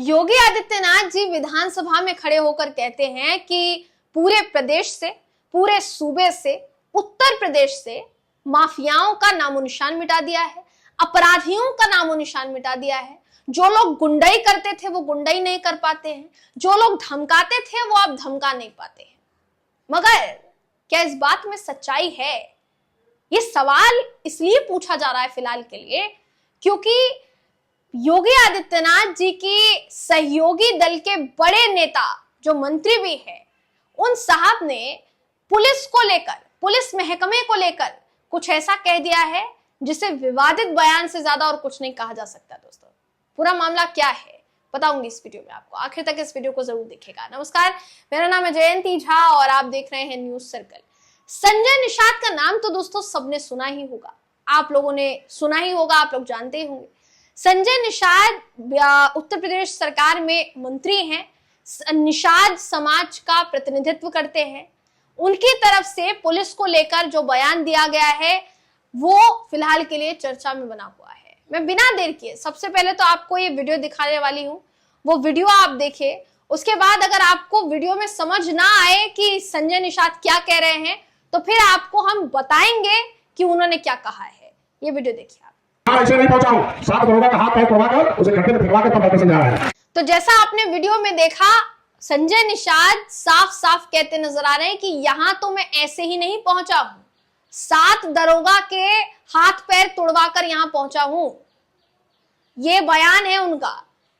योगी आदित्यनाथ जी विधानसभा में खड़े होकर कहते हैं कि पूरे प्रदेश से, पूरे सूबे से, उत्तर प्रदेश से माफियाओं का नामो निशान मिटा दिया है, अपराधियों का नामो निशान मिटा दिया है। जो लोग गुंडाई करते थे वो गुंडाई नहीं कर पाते हैं, जो लोग धमकाते थे वो अब धमका नहीं पाते हैं। मगर क्या इस बात में सच्चाई है? ये सवाल इसलिए पूछा जा रहा है फिलहाल के लिए क्योंकि योगी आदित्यनाथ जी की सहयोगी दल के बड़े नेता जो मंत्री भी है, उन साहब ने पुलिस को लेकर, पुलिस महकमे को लेकर कुछ ऐसा कह दिया है जिसे विवादित बयान से ज्यादा और कुछ नहीं कहा जा सकता। दोस्तों, पूरा मामला क्या है बताऊंगी इस वीडियो में आपको, आखिर तक इस वीडियो को जरूर देखिएगा। नमस्कार, मेरा नाम है जयंती झा और आप देख रहे हैं न्यूज सर्कल। संजय निषाद का नाम तो दोस्तों सबने सुना ही होगा, आप लोगों ने सुना ही होगा, आप लोग जानते ही होंगे। संजय निषाद उत्तर प्रदेश सरकार में मंत्री हैं, निषाद समाज का प्रतिनिधित्व करते हैं। उनकी तरफ से पुलिस को लेकर जो बयान दिया गया है वो फिलहाल के लिए चर्चा में बना हुआ है। मैं बिना देर किए सबसे पहले तो आपको ये वीडियो दिखाने वाली हूँ, वो वीडियो आप देखिए। उसके बाद अगर आपको वीडियो में समझ ना आए कि संजय निषाद क्या कह रहे हैं तो फिर आपको हम बताएंगे कि उन्होंने क्या कहा है। ये वीडियो देखिए आप। ऐसे नहीं पहुंचा हूं, साथ दरोगा का हाथ पैर तोड़वाकर उसे गड्ढे में फिरवा के तब वापस जा रहा है। तो जैसा आपने वीडियो में देखा, संजय निषाद साफ साफ कहते नजर आ रहे हैं कि यहां तो मैं ऐसे ही नहीं पहुंचा हूं, 7 दरोगा के हाथ पैर तोड़वाकर यहां पहुंचा हूं। ये बयान है उनका।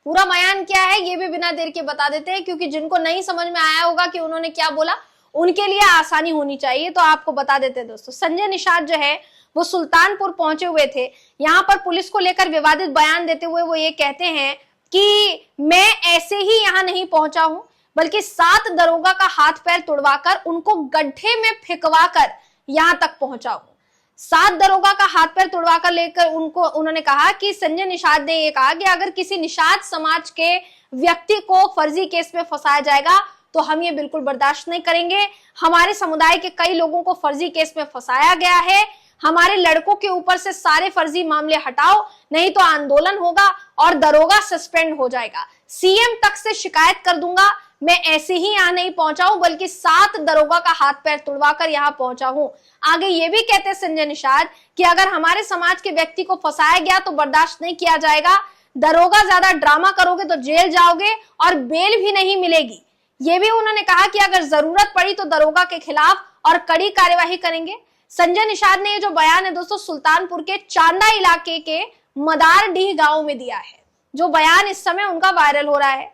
पूरा बयान क्या है ये भी बिना देर के बता देते हैं क्योंकि जिनको नहीं समझ में आया होगा कि उन्होंने क्या बोला उनके लिए आसानी होनी चाहिए, तो आपको बता देते हैं। दोस्तों, संजय निषाद जो है वो सुल्तानपुर पहुंचे हुए थे। यहां पर पुलिस को लेकर विवादित बयान देते हुए वो ये कहते हैं कि मैं ऐसे ही यहां नहीं पहुंचा हूं बल्कि 7 दरोगा का हाथ पैर तोड़वाकर उनको गड्ढे में फेंकवाकर यहां तक पहुंचा हूं। 7 दरोगा का हाथ पैर तोड़वाकर लेकर उन्होंने कहा कि संजय निषाद ने ये कहा कि अगर किसी निषाद समाज के व्यक्ति को फर्जी केस में फंसाया जाएगा तो हम ये बिल्कुल बर्दाश्त नहीं करेंगे। हमारे समुदाय के कई लोगों को फर्जी केस में फंसाया गया है, हमारे लड़कों के ऊपर से सारे फर्जी मामले हटाओ, नहीं तो आंदोलन होगा और दरोगा सस्पेंड हो जाएगा। सीएम तक से शिकायत कर दूंगा। मैं ऐसे ही यहां नहीं पहुंचा हूं बल्कि 7 दरोगा का हाथ पैर तुड़वाकर यहां पहुंचा हूं। आगे ये भी कहते संजय निषाद कि अगर हमारे समाज के व्यक्ति को फंसाया गया तो बर्दाश्त नहीं किया जाएगा। दरोगा ज्यादा ड्रामा करोगे तो जेल जाओगे और बेल भी नहीं मिलेगी। ये भी उन्होंने कहा कि अगर जरूरत पड़ी तो दरोगा के खिलाफ और कड़ी कार्यवाही करेंगे। संजय निषाद ने ये जो बयान है दोस्तों सुल्तानपुर के चांदा इलाके के मदारडीह गांव में दिया है, जो बयान इस समय उनका वायरल हो रहा है।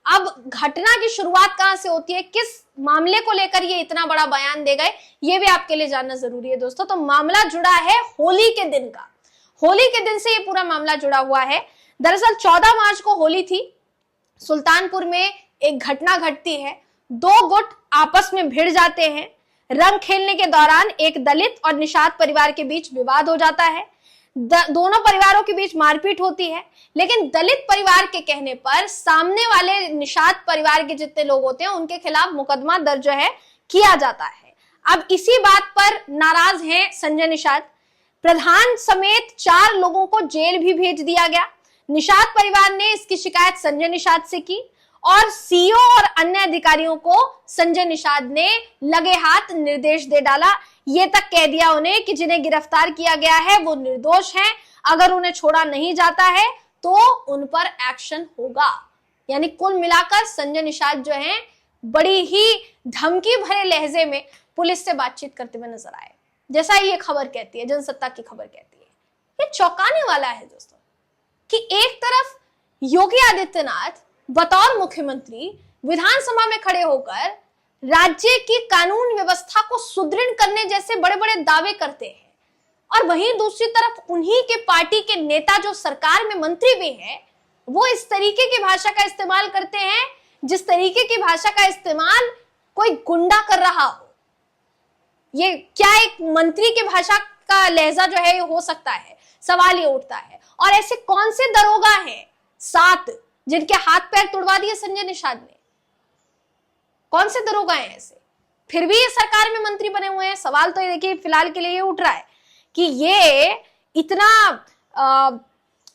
अब घटना की शुरुआत कहां से होती है, किस मामले को लेकर ये इतना बड़ा बयान दे गए, ये भी आपके लिए जानना जरूरी है दोस्तों। तो मामला जुड़ा है होली के दिन का। होली के दिन से ये पूरा मामला जुड़ा हुआ है। दरअसल 14 मार्च को होली थी। सुल्तानपुर में एक घटना घटती है, 2 गुट आपस में भिड़ जाते हैं। रंग खेलने के दौरान एक दलित और निषाद परिवार के बीच विवाद हो जाता है। दोनों परिवारों के बीच मारपीट होती है, लेकिन दलित परिवार के कहने पर सामने वाले निषाद परिवार के जितने लोग होते हैं उनके खिलाफ मुकदमा दर्ज है किया जाता है। अब इसी बात पर नाराज हैं संजय निषाद। प्रधान समेत 4 लोगों को जेल भी भेज दिया गया। निषाद परिवार ने इसकी शिकायत संजय निषाद से की और सीओ और अन्य अधिकारियों को संजय निषाद ने लगे हाथ निर्देश दे डाला। ये तक कह दिया उन्हें कि जिन्हें गिरफ्तार किया गया है वो निर्दोष हैं, अगर उन्हें छोड़ा नहीं जाता है तो उन पर एक्शन होगा। यानी कुल मिलाकर संजय निषाद जो हैं बड़ी ही धमकी भरे लहजे में पुलिस से बातचीत करते हुए नजर आए, जैसा ये खबर कहती है, जनसत्ता की खबर कहती है। ये चौंकाने वाला है दोस्तों कि एक तरफ योगी आदित्यनाथ बतौर मुख्यमंत्री विधानसभा में खड़े होकर राज्य की कानून व्यवस्था को सुदृढ़ करने जैसे बड़े बड़े दावे करते हैं और वहीं दूसरी तरफ उन्हीं के पार्टी के नेता जो सरकार में मंत्री भी हैं वो इस तरीके की भाषा का इस्तेमाल करते हैं जिस तरीके की भाषा का इस्तेमाल कोई गुंडा कर रहा हो। ये क्या एक मंत्री की भाषा का लहजा जो है ये हो सकता है, सवाल ये उठता है। और ऐसे कौन से दरोगा हैं 7 जिनके हाथ पैर तुड़वा दिए संजय निषाद ने? कौन से दरोगा हैं ऐसे, फिर भी ये सरकार में मंत्री बने हुए हैं? सवाल तो ये देखिए फिलहाल के लिए ये उठ रहा है कि ये इतना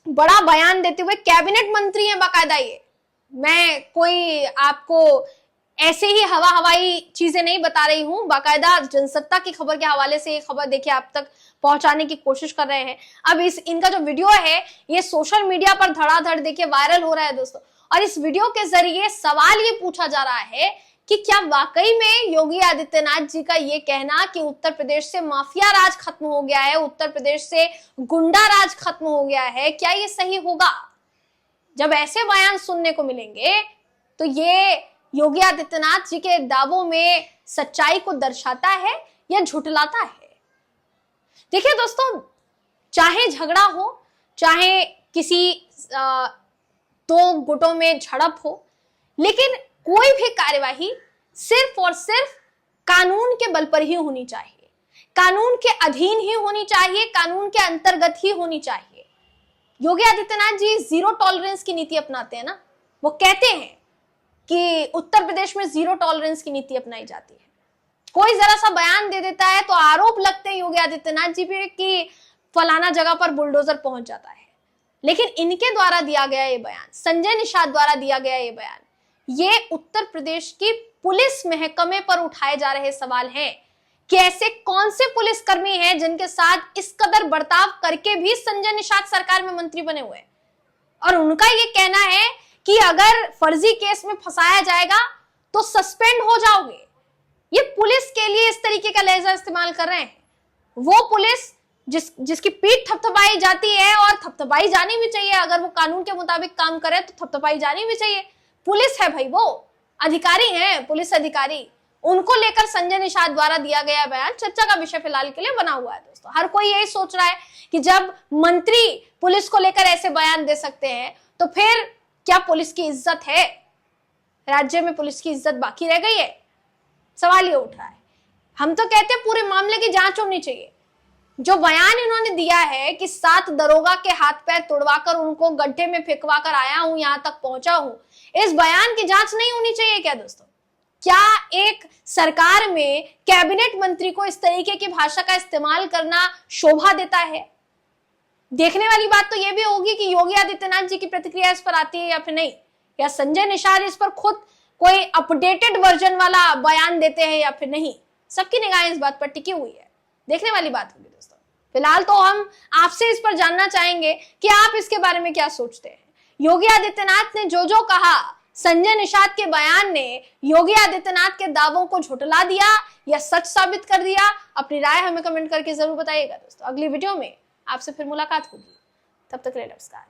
बड़ा बयान देते हुए कैबिनेट मंत्री हैं बाकायदा, ये मैं कोई आपको ऐसे ही हवाई चीजें नहीं बता रही हूं, बाकायदा जनसत्ता की खबर के हवाले से ये खबर देखिए आप तक पहुंचाने की कोशिश कर रहे हैं। अब इनका जो वीडियो है ये सोशल मीडिया पर धड़ाधड़ देखिए वायरल हो रहा है दोस्तों, और इस वीडियो के जरिए सवाल ये पूछा जा रहा है कि क्या वाकई में योगी आदित्यनाथ जी का ये कहना कि उत्तर प्रदेश से माफिया राज खत्म हो गया है, उत्तर प्रदेश से गुंडा राज खत्म हो गया है, क्या ये सही होगा? जब ऐसे बयान सुनने को मिलेंगे तो ये योगी आदित्यनाथ जी के दावों में सच्चाई को दर्शाता है या झुठलाता है? देखिए दोस्तों, चाहे झगड़ा हो, चाहे किसी दो गुटों में झड़प हो, लेकिन कोई भी कार्यवाही सिर्फ और सिर्फ कानून के बल पर ही होनी चाहिए, कानून के अधीन ही होनी चाहिए, कानून के अंतर्गत ही होनी चाहिए। योगी आदित्यनाथ जी जीरो टॉलरेंस की नीति अपनाते हैं ना, वो कहते हैं कि उत्तर प्रदेश में जीरो टॉलरेंस की नीति अपनाई जाती है। कोई जरा सा बयान दे देता है तो आरोप लगते हैं योगी आदित्यनाथ जी पे कि फलाना जगह पर बुलडोजर पहुंच जाता है। लेकिन इनके द्वारा दिया गया ये बयान, संजय निषाद द्वारा दिया गया ये बयान, ये उत्तर प्रदेश की पुलिस महकमे पर उठाए जा रहे सवाल हैं कि ऐसे कौन से पुलिसकर्मी हैं जिनके साथ इस कदर बर्ताव करके भी संजय निषाद सरकार में मंत्री बने हुए हैं। और उनका ये कहना है कि अगर फर्जी केस में फंसाया जाएगा तो सस्पेंड हो जाओगे। ये पुलिस के लिए इस तरीके का लहजा इस्तेमाल कर रहे हैं। वो पुलिस जिसकी पीठ थपथपाई जाती है, और थपथपाई जानी भी चाहिए, अगर वो कानून के मुताबिक काम करे तो थपथपाई जानी भी चाहिए। पुलिस है भाई, वो अधिकारी हैं, पुलिस अधिकारी। उनको लेकर संजय निषाद द्वारा दिया गया बयान चर्चा का विषय फिलहाल के लिए बना हुआ है दोस्तों। हर कोई यही सोच रहा है कि जब मंत्री पुलिस को लेकर ऐसे बयान दे सकते हैं तो फिर क्या पुलिस की इज्जत है? राज्य में पुलिस की इज्जत बाकी रह गई है? सवाल ये उठ रहा है। हम तो कहते हैं पूरे मामले की जांच होनी चाहिए। जो बयान इन्होंने दिया है कि 7 दरोगा के हाथ पैर तोड़वाकर उनको गड्ढे में फेंकवा कर आया हूं, यहां तक पहुंचा हूं, इस बयान की जांच नहीं होनी चाहिए क्या दोस्तों? क्या एक सरकार में कैबिनेट मंत्री को इस तरीके की भाषा का इस्तेमाल करना शोभा देता है? देखने वाली बात तो यह भी होगी कि योगी आदित्यनाथ जी की प्रतिक्रिया इस पर आती है या फिर नहीं, या संजय निषाद इस पर खुद कोई अपडेटेड वर्जन वाला बयान देते हैं या फिर नहीं। सबकी निगाहें इस बात पर टिकी हुई है, देखने वाली बात होगी दोस्तों। फिलहाल तो हम आपसे इस पर जानना चाहेंगे कि आप इसके बारे में क्या सोचते हैं। योगी आदित्यनाथ ने जो कहा, संजय निषाद के बयान ने योगी आदित्यनाथ के दावों को झुठला दिया या सच साबित कर दिया? अपनी राय हमें कमेंट करके जरूर बताइएगा दोस्तों। अगली वीडियो में आपसे फिर मुलाकात होगी, तब तक के लिए नमस्कार।